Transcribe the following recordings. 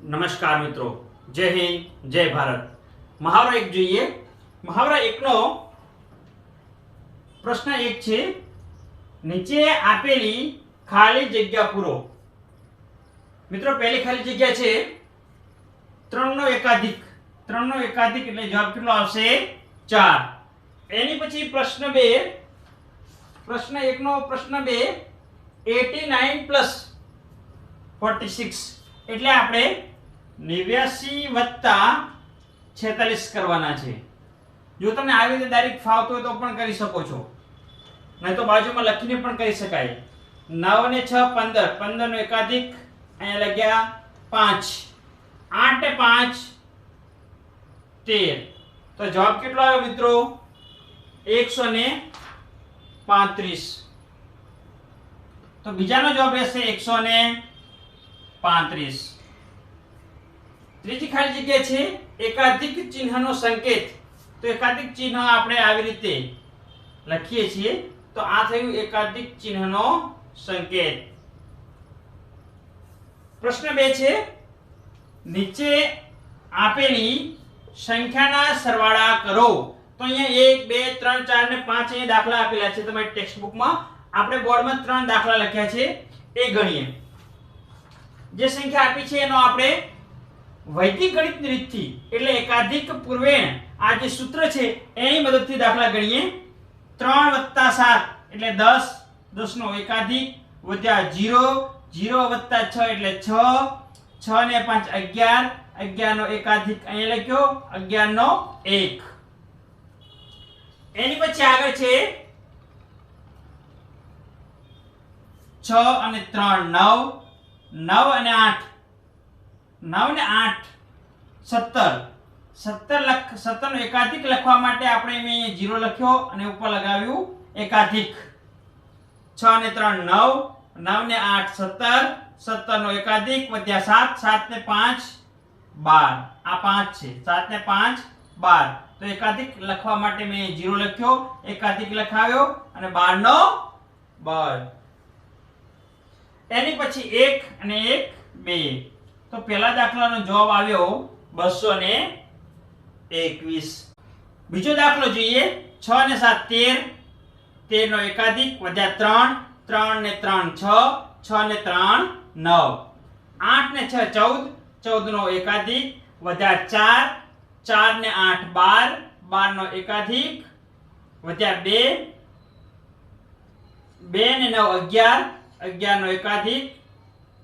નમસ્કાર મિત્રો, જય હિન્દ, જય ભારત. મહાવરા એક જોઈએ. મહાવરા એકનો પ્રશ્ન એક છે, નીચે આપેલી ખાલી જગ્યા પૂરો. મિત્રો, પહેલી ખાલી જગ્યા છે 3 નો એકાધિક. 3 નો એકાધિક એટલે જવાબ કેટલો આવશે? 4. એની પછી પ્રશ્ન 2, પ્રશ્ન 1 નો પ્રશ્ન 2, 89 પ્લસ 46 એટલે આપણે 89 વત્તા 46 કરવાના છે. જો તમને આવી રીતે ડાયરેક્ટ ફાવતો હોય તો પણ કરી શકો છો, નહીં તો બાજુમાં લખીને પણ કરી શકાય. 9 ને 6 15, 15 નો એકાધિક અહીંયા લખ્યા 5, 8 ને 5 13. તો જવાબ કેટલો આવ્યો મિત્રો? 135. તો બીજાનો જવાબ રહેશે 135. ત્રીજી ખાલી જગ્યા છે એકાધિક ચિહ્નનો સંકેત. તો એકાધિક ચિહ્ન આપણે આવી રીતે લખીએ છીએ. તો આ થયું એકાધિક ચિહ્નનો સંકેત. પ્રશ્ન 2 છે, નીચે આપેલી સંખ્યાના સરવાળા કરો. તો અહીંયા 1 2 3 4 ને 5 અહીંયા દાખલા આપેલા છે તમારી ટેક્સ્ટ બુકમાં. આપણે બોર્ડમાં 3 દાખલા લખ્યા છે, એ ગણીએ. જે સંખ્યા આપી છે એનો આપણે વૈદિક ગણિતની રીતથી એટલે એકાધિક પૂર્વેણ આ જે સૂત્ર છે એની મદદથી દાખલા ગણીએ. 3 + 7 એટલે 10, 10 નો એકાધિક વધ્યા 0, 0 + 6 એટલે 6, 6 ને 5 11, 11 નો એકાધિક અહીંયા લખ્યો 11 નો 1. એની પછી આગળ છે 6 અને 3 9, 9 અને 8, 9 ને 8 17, 17 નો એકાધિક લખવા માટે આપણે અહીં 0 લખ્યો અને ઉપર લગાવ્યું એકાધિક. 6 અને 3 9, 9 ને 8 17, 17 નો એકાધિક વધ્યા 7, 7 ને 5 12. આ 5 છે, 7 ને 5 12. તો એકાધિક લખવા માટે મેં 0 લખ્યો, એકાધિક લખાવ્યો અને 12 નો બળ. એની પછી 1 અને 1 2. તો પહેલા દાખલાનો જવાબ આવ્યો 221. બીજો દાખલો જોઈએ. 6 અને 7 13, 13 નો એકાધિક વધ્યા 3, 3 ને 3 6, 6 ને 3 9, 8 ને 6 14, 14 નો એકાધિક વધ્યા 4, 4 ને 8 12, 12 નો એકાધિક વધ્યા 2, 2 ને 9 11, 11 નો એકાધિક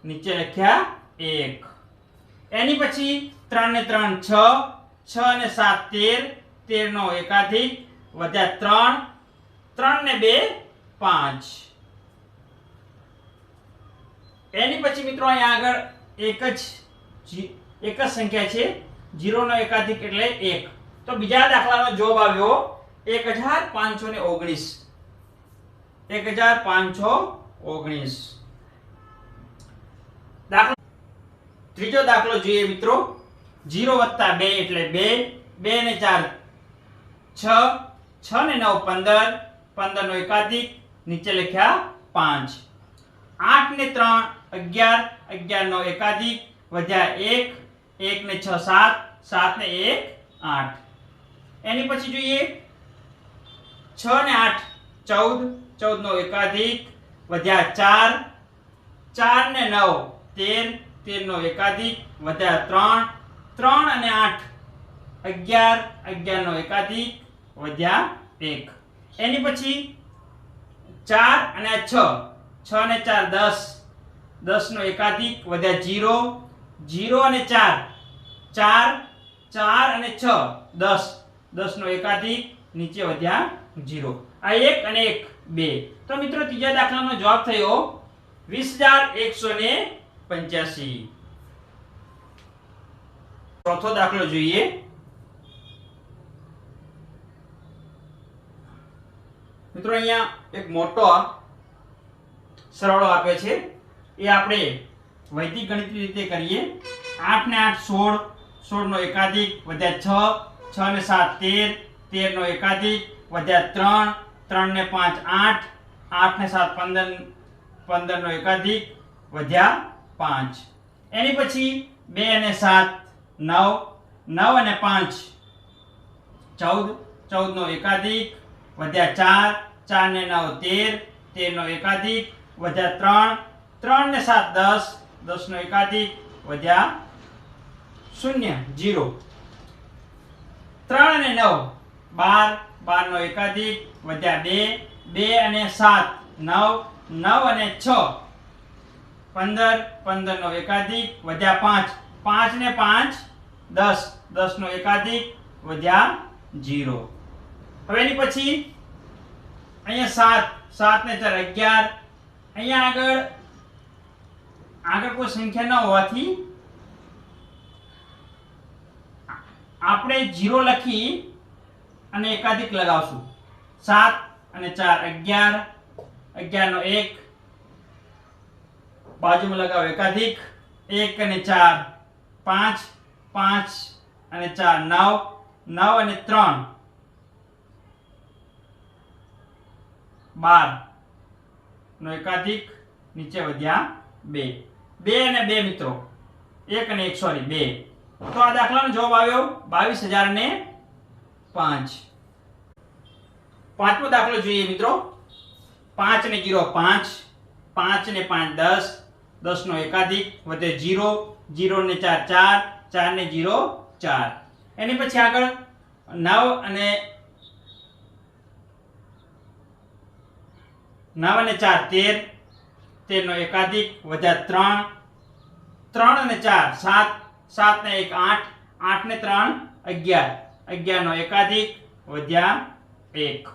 નીચે લખ્યા 1. એની પછી 3 ને 3 6, 6 ને 7 13, 13 નો એકાધિક વધ્યા 3, 3 ને 2 5. એની પછી મિત્રો અહીંયા આગળ એક જ સંખ્યા છે, 0 નો એકાધિક એટલે 1. તો બીજા દાખલાનો જવાબ આવ્યો 1519. 1519. ત્રીજો દાખલો જોઈએ મિત્રો. 0 + 2 એટલે 2, 2 ને 4 6, 6 ને 9 15, 15 નો એકાધિક નીચે લખ્યા 5, 8 ને 3 11, 11 નો એકાધિક વધ્યા 1, 1 ને 6 7, 7 ને 1 8. એની પછી જોઈએ 6 ને 8 14, 14 નો એકાધિક વધ્યા 4, 4 ને 9 13, 13 નો એકાધિક વધ્યા 3, 3 અને 8 11, 11 નો એકાધિક વધ્યા 1. એની પછી 4 અને 6, 6 ને 4 10, 10 નો એકાધિક વધ્યા 0, 0 અને 4 4, 4 અને 6 10, 10 નો એકાધિક નીચે વધ્યા 0. આ 1 અને 1 2. તો મિત્રો ત્રીજા દાખલાનો જવાબ થયો 20185. ચોથો દાખલો જોઈએ. મિત્રો અહીંયા એક મોટો સરવાળો આપ્યો છે, એ આપણે વૈદિક ગણિતની રીતે કરીએ. 8 ને 8 16, 16 નો એકાધિક વધ્યા 6, 6 ને 7 13, 13 નો એકાધિક વધ્યા 3, 3 ને 5 8, 8 ને 7 15, 15 નો એકાધિક વધ્યા 5. એની પછી 2 અને 7 9 9 અને 5 14 14 નો એકાધિક વધ્યા 4 4 ને 9 13 13 નો એકાધિક વધ્યા 3 3 ને 7 10 10 નો એકાધિક વધ્યા 0 0 3 અને 9 12 12 નો એકાધિક વધ્યા 2 2 અને 7 9 9 અને 6 15 15 નો એકાધિક વધ્યા 5 5 ને 5 10 10 નો એકાધિક વધ્યા 0 હવે એની પછી અહીંયા 7 7 ને 4 11 અહીંયા આગળ કોઈ સંખ્યા ન હોવાથી આપણે 0 લખી અને એકાધિક લગાવશું 7 અને 4 11 11 નો 1 બાજુમાં લગાવો એકાધિક 1 અને 4 5 5 અને 4 9 9 અને 3 12 નો એકાધિક નીચે વધ્યા 2 2 અને 2 મિત્રો 1 અને 1 સોરી 2 તો આ દાખલાનો જવાબ આવ્યો 22,005 પાંચમો દાખલો જોઈએ મિત્રો 5 અને 0 5 5 અને 5 10 10 નો એકાધિક વધે 0 0 ને 4 4 4 ને 0 4 એની પછી આગળ 9 અને 4 13 13 નો એકાધિક વધ્યા 3 3 અને 4 7 7 ને 1 8 8 ને 3 11 11 નો એકાધિક વધ્યા 1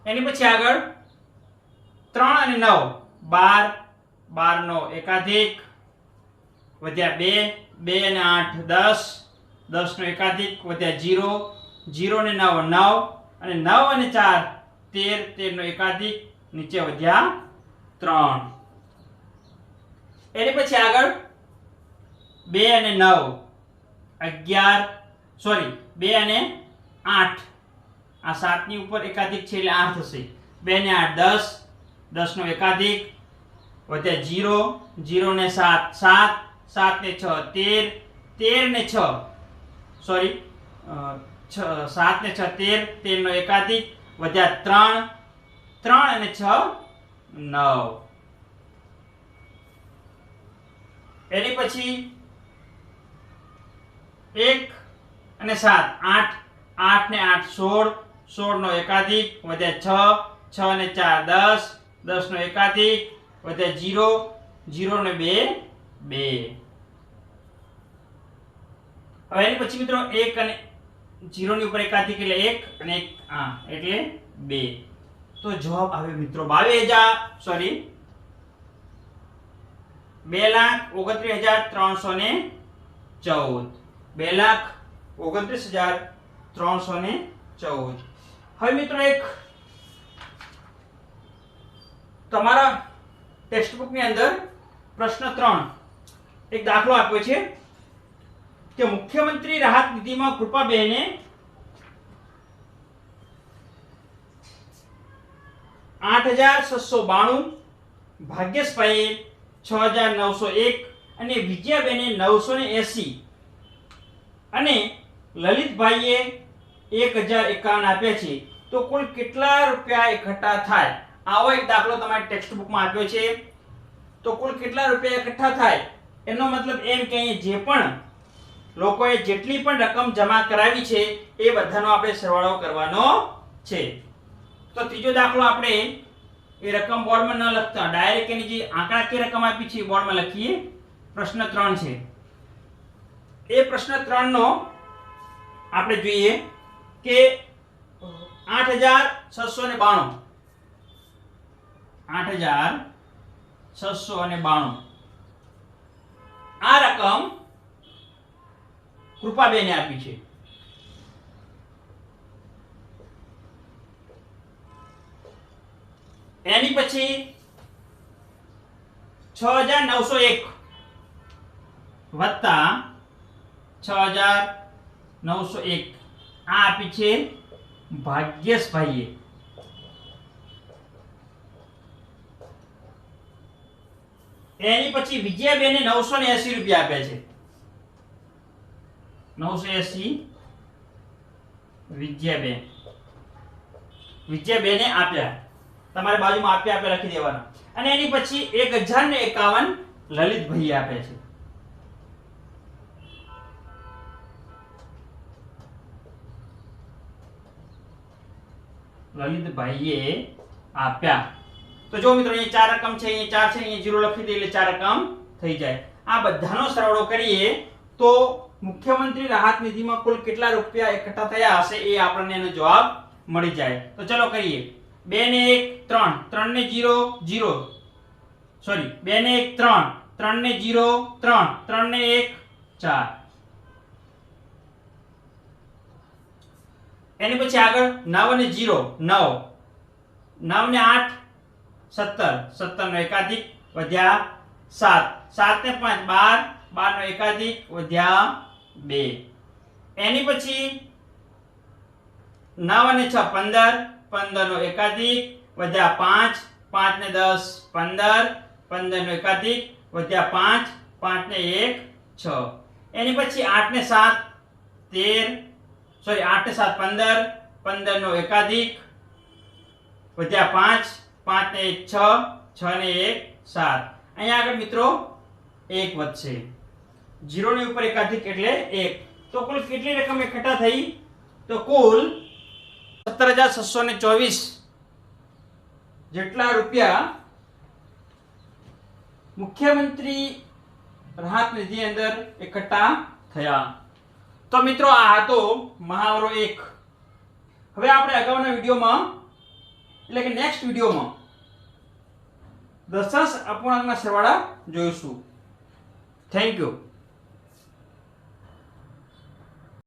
એની પછી આગળ 3 અને 9 12 12 નો એકાધિક વધ્યા 2 2 અને 8 10 10 નો એકાધિક વધ્યા 0 0 ને 9 9 અને 9 અને 4 13 13 નો એકાધિક નીચે વધ્યા 3 એની પછી આગળ 2 અને 9 11 સોરી 2 અને 8 આ 7 ની ઉપર એકાધિક છે એટલે 8 થશે 2 ને 8 10 10 નો એકાધિક વધ્યા 0 0 ને 7 7 7 ને 6 13 13 ને 6 સોરી 7 ને 6 13 13 નો એકાધિક વધ્યા 3 3 અને 6 9 એની પછી 1 અને 7 8 8 ને 8 16 16 નો એકાધિક વધ્યા 6 6 ને 4 10 10 નો એકાધિક વધ્યા 0 0 ને 2 2 હવે એની પછી મિત્રો 1 અને 0 ની ઉપર એકાધિક એટલે 1 અને 1 એટલે 2 તો જવાબ આવ્યો મિત્રો 22,000 સોરી 2,29,314 2,29,314 હવે મિત્રો એક તમારા ટેક્સ્ટબુક ની અંદર પ્રશ્ન 3 એક દાખલો આપ્યો છે કે મુખ્યમંત્રી રાહત નિધિમાં કૃપાબેને 8,692 ભાગ્યેશભાઈએ 6,901 અને વિજયાબેને 980 અને લલિતભાઈએ 1,051 આપ્યા છે તો કુલ કેટલા રૂપિયા એકઠા થાય આવો એક દાખલો તમારી ટેક્સ્ટ બુકમાં આપ્યો છે તો કુલ કેટલા રૂપિયા એકઠા થાય એનો મતલબ એમ કે જે પણ લોકોએ જેટલી પણ રકમ જમા કરાવી છે એ બધાનો આપણે સરવાળો કરવાનો છે તો ત્રીજો દાખલો આપણે એ રકમ બોર્ડમાં ન લખતા ડાયરેક્ટ એની જે આંકડાકીય રકમ આપી છે બોર્ડમાં લખીએ પ્રશ્ન 3 છે એ પ્રશ્ન 3 નો આપણે જોઈએ કે 8,692 આ રકમ કૃપાબેને આપી છે એની પછી 6,901 વત્તા 6,901 આ આપી છે ભાગ્યેશભાઈએ એની પછી વિજયાબેને 980 રૂપિયા આપ્યા છે 980 વિજયાબેન ને આપ્યા. તમારે બાજુમાં આપ્યા લખી દેવાના. અને એની પછી 1051 લલિતભાઈ આપે છે. લલિતભાઈએ આપ્યા. તો જો મિત્રો અહીંયા 4 રકમ છે, અહીંયા 4 છે, અહીંયા 0 લખી દે એટલે 4 રકમ થઈ જાય. આ બધાનો સરવાળો કરીએ તો મુખ્યમંત્રી રાહત નિધિમાં કુલ કેટલા રૂપિયા એકઠા થયા હશે એ આપણને એનો જવાબ મળી જાય. તો ચલો કરીએ. 2 ને 1 3, 3 ને 0 0, સોરી 2 ને 1 3, 3 ને 0 3, 3 ને 1 4. એની પછી આગળ 9 અને 0 9, 9 ને 8 17, 17 નો એકાધિક વધ્યા 7, 7 ને 5 12, 12 નો એકાધિક વધ્યા 2. એની પછી 9 અને 6 15, 15 નો એકાધિક વધ્યા 5, 5 ને 10 15, 15 નો એકાધિક વધ્યા 5, 5 ને 1 6. એની પછી 8 ને 7 13, સોરી 8 ને 7 15, 15 નો એકાધિક વધ્યા 5, 5 ને 1 6, 6 ને 1 7. અહીંયા આગળ મિત્રો 1 વધશે. 0 ની ઉપર એકાધિક એટલે 1. તો કુલ કેટલી રકમ એકઠા થઈ? તો કુલ 17,624 જેટલા રૂપિયા મુખ્યમંત્રી રાહત નિધિ અંદર એકઠા થયા. તો મિત્રો આ હતો મહાવરો 1. હવે આપણે અગાઉના વિડિયોમાં એટલે કે નેક્સ્ટ વિડિયોમાં દશાંશ અપૂર્ણાંકના સરવાળા જોઈશું. Thank you.